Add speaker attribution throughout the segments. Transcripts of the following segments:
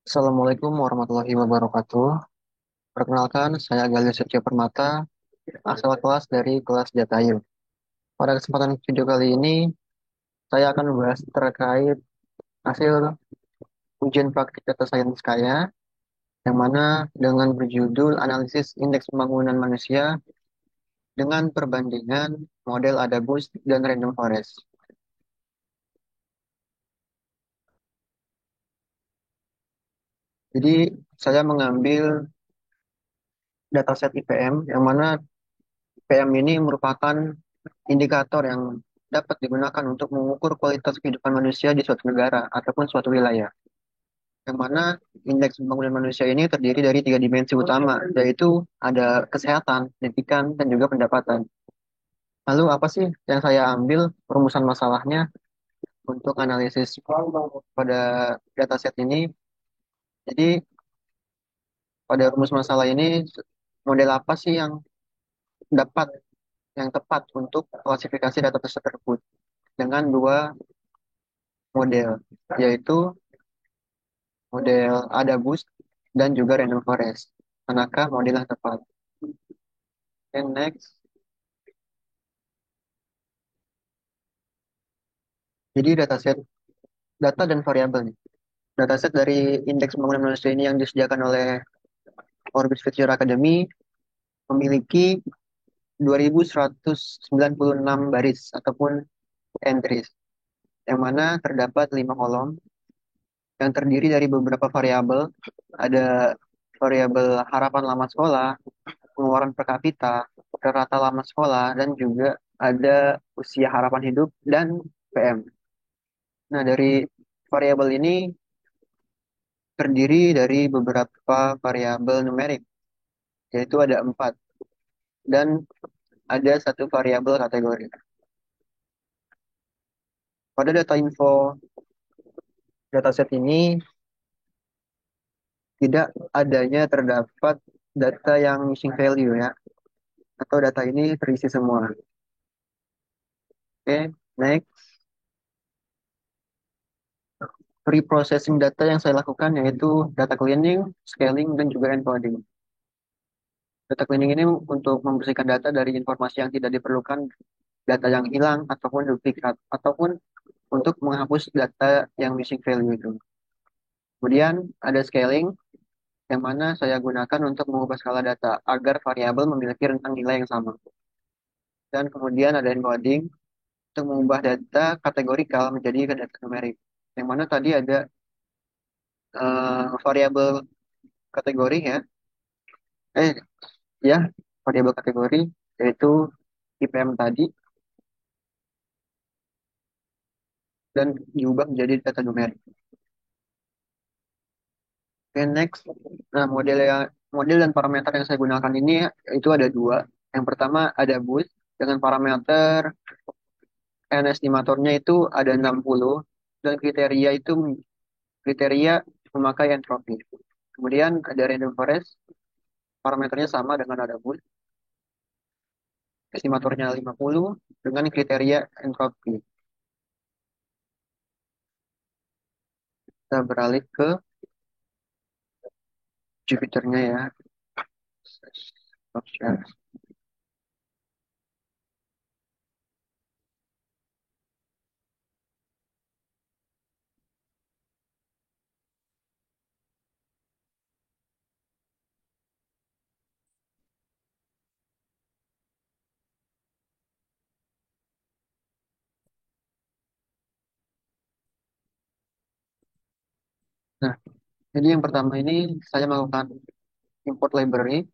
Speaker 1: Assalamualaikum warahmatullahi wabarakatuh. Perkenalkan, saya Galih Setio Permata, asal kelas dari kelas Jatayu. Pada kesempatan video kali ini, saya akan membahas terkait hasil ujian praktik data science saya, yang mana dengan berjudul Analisis Indeks Pembangunan Manusia dengan Perbandingan Model Adabus dan Random Forest. Jadi, saya mengambil dataset IPM, yang mana IPM ini merupakan indikator yang dapat digunakan untuk mengukur kualitas kehidupan manusia di suatu negara ataupun suatu wilayah. Yang mana indeks pembangunan manusia ini terdiri dari tiga dimensi utama, yaitu ada kesehatan, pendidikan, dan juga pendapatan. Lalu apa sih yang saya ambil perumusan masalahnya untuk analisis pada dataset ini? Jadi pada rumus masalah ini model apa sih dapat yang tepat untuk klasifikasi data tersebut dengan dua model, yaitu model Adabus dan juga Random Forest. Manakah model yang tepat? And next, jadi dataset data dan variabel nih. Dataset dari indeks pembangunan manusia ini yang disediakan oleh Orbis Future Academy memiliki 2196 baris ataupun entries, yang mana terdapat 5 kolom yang terdiri dari beberapa variabel. Ada variabel harapan lama sekolah, pengeluaran per kapita, rata lama sekolah, dan juga ada usia harapan hidup dan PM. Nah, dari variabel ini terdiri dari beberapa variabel numerik, yaitu ada 4, dan ada satu variabel kategori. Pada data info dataset ini tidak adanya terdapat data yang missing value ya, atau data ini terisi semua. Oke, next. Pre-processing data yang saya lakukan yaitu data cleaning, scaling, dan juga encoding. Data cleaning ini untuk membersihkan data dari informasi yang tidak diperlukan, data yang hilang, ataupun duplikat, ataupun untuk menghapus data yang missing value itu. Kemudian ada scaling, yang mana saya gunakan untuk mengubah skala data agar variabel memiliki rentang nilai yang sama. Dan kemudian ada encoding untuk mengubah data kategorikal menjadi data numerik. Yang mana tadi ada variabel kategori ya, eh ya variabel kategori yaitu IPM tadi dan diubah menjadi data numerik. Oke, next. Nah, model dan parameter yang saya gunakan ini itu ada dua. Yang pertama ada boost dengan parameter n estimatornya itu ada 60 dan kriteria memakai entropi. Kemudian ada random forest, parameternya sama dengan ada boost, estimatornya 50 dengan kriteria entropi. Kita beralih ke Jupiternya ya. Nah, jadi yang pertama ini saya melakukan import library,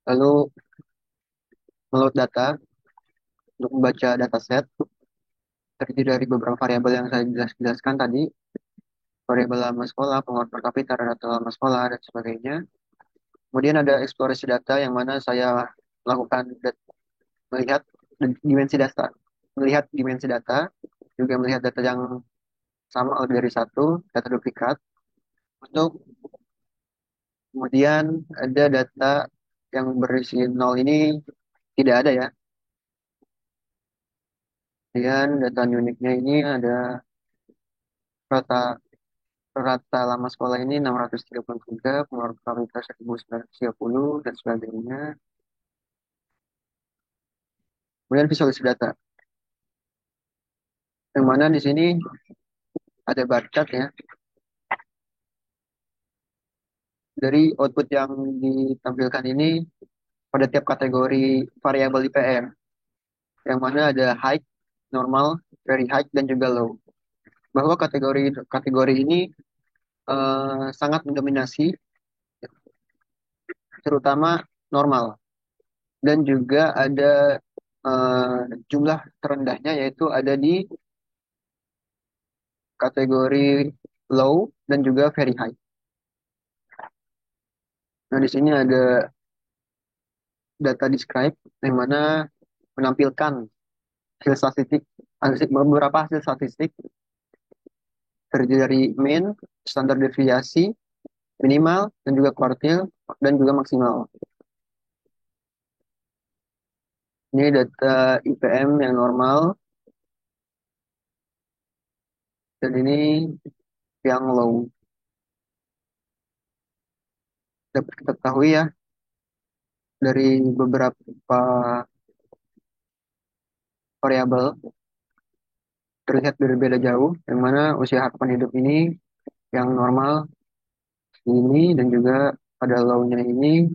Speaker 1: lalu meload data untuk membaca dataset terdiri dari beberapa variabel yang saya jelaskan tadi, variabel lama sekolah, pengeluaran per kapita, rata lama sekolah, dan sebagainya. Kemudian ada eksplorasi data yang mana saya melakukan melihat dimensi data, juga melihat data yang sama atau dari satu, data duplikat. Untuk kemudian ada data yang berisi nol ini tidak ada ya. Kemudian data uniknya ini ada rata rata lama sekolah ini 633, pengeluaran kapita 1930, dan sebagainya. Kemudian visualisasi data, yang mana di sini ada bar chart ya, dari output yang ditampilkan ini pada tiap kategori variabel IPM, yang mana ada high, normal, very high, dan juga low. Bahwa kategori kategori ini sangat mendominasi, terutama normal, dan juga ada jumlah terendahnya yaitu ada di kategori low dan juga very high. Nah, di sini ada data describe yang mana menampilkan hasil statistik, beberapa hasil statistik terdiri dari mean, standar deviasi, minimal, dan juga kuartil, dan juga maksimal. Ini data IPM yang normal, dan ini yang low. Dapat kita ketahui ya, dari beberapa variabel terlihat berbeda jauh, yang mana usia harapan hidup ini yang normal ini dan juga pada low-nya ini.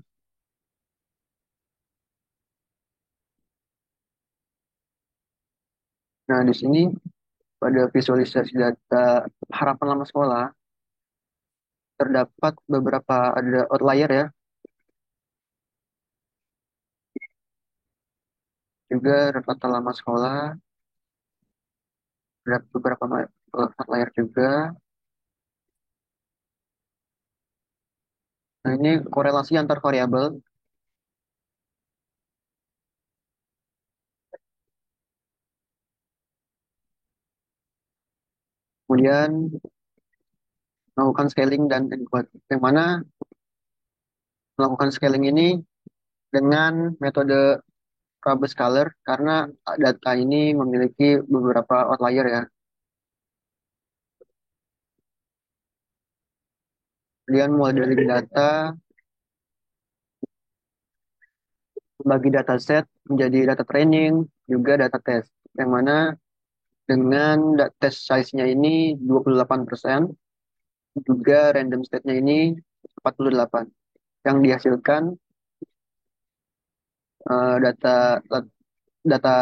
Speaker 1: Nah, di sini pada visualisasi data harapan lama sekolah terdapat beberapa ada outlier ya, juga rata lama sekolah, ada beberapa outlier juga. Nah, ini korelasi antar variabel. Kemudian melakukan scaling dan encode. Yang mana melakukan scaling ini dengan metode Krabbe Scaler karena data ini memiliki beberapa outlier ya. Kemudian modeling data, bagi dataset menjadi data training, juga data test. Yang mana dengan test size-nya ini 28%, juga random state-nya ini 48. Yang dihasilkan data data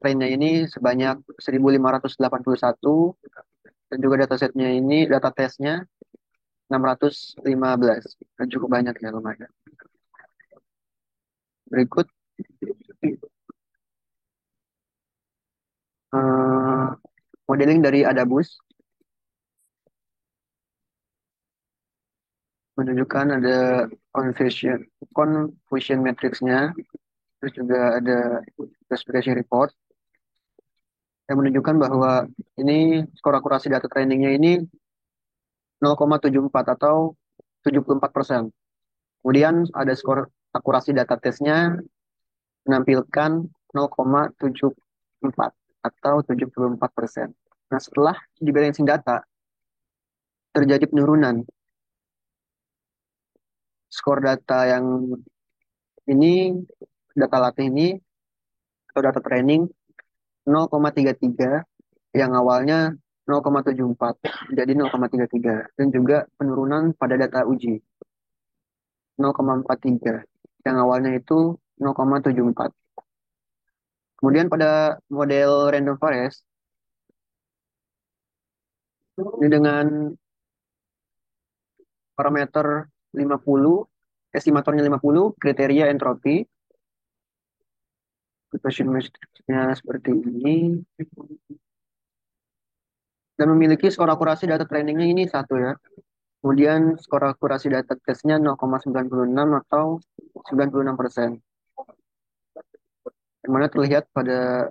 Speaker 1: trainnya ini sebanyak 1581, dan juga datasetnya ini data testnya 615. Dan cukup banyak ya, lumayan. Berikut eh, modeling dari Adabus menunjukkan ada confusion confusion matrixnya, terus juga ada classification report yang menunjukkan bahwa ini skor akurasi data trainingnya ini 0,74 atau 74%. Kemudian ada skor akurasi data tesnya menampilkan 0,74 atau 74%. Nah, setelah di balancing data terjadi penurunan skor data yang ini, data latih ini atau data training 0,33, yang awalnya 0,74 jadi 0,33, dan juga penurunan pada data uji 0,43 yang awalnya itu 0,74. Kemudian pada model random forest ini dengan parameter 50, estimatornya 50, kriteria entropi, equation matrixnya seperti ini, dan memiliki skor akurasi data trainingnya ini satu ya. Kemudian skor akurasi data testnya 0,96 atau 96%. Yang mana terlihat pada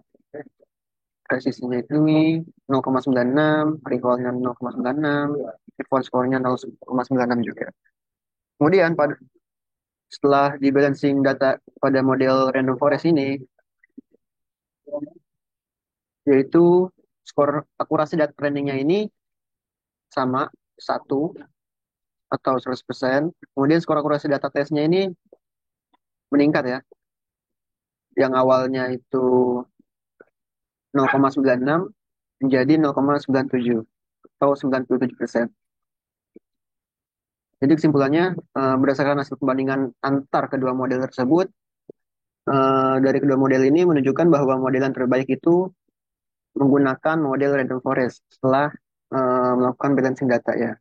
Speaker 1: presisinya itu 0,96, recall-nya 0,96, default score-nya 0,96 juga. Kemudian setelah di balancing data pada model random forest ini, yaitu skor akurasi data trainingnya ini sama satu atau 100%. Kemudian skor akurasi data tesnya ini meningkat ya. Yang awalnya itu 0,96 menjadi 0,97 atau 97%. Jadi kesimpulannya, berdasarkan hasil pembandingan antar kedua model tersebut, dari kedua model ini menunjukkan bahwa model yang terbaik itu menggunakan model random forest setelah melakukan balancing data ya.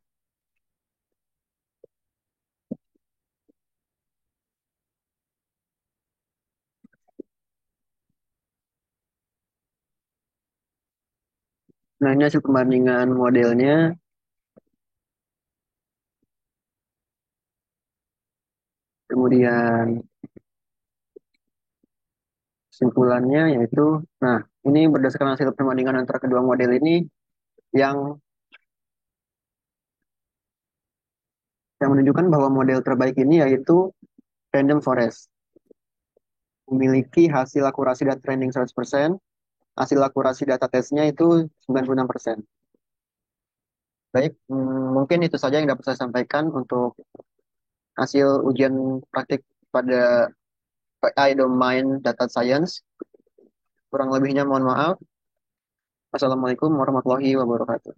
Speaker 1: Nah, ini hasil pembandingan modelnya. Kemudian kesimpulannya yaitu, nah ini berdasarkan hasil perbandingan antara kedua model ini yang yang menunjukkan bahwa model terbaik ini yaitu random forest, memiliki hasil akurasi data training 100%, hasil akurasi data tesnya itu 96%. Baik, mungkin itu saja yang dapat saya sampaikan untuk hasil ujian praktik pada AI Domain Data Science. Kurang lebihnya mohon maaf. Assalamualaikum warahmatullahi wabarakatuh.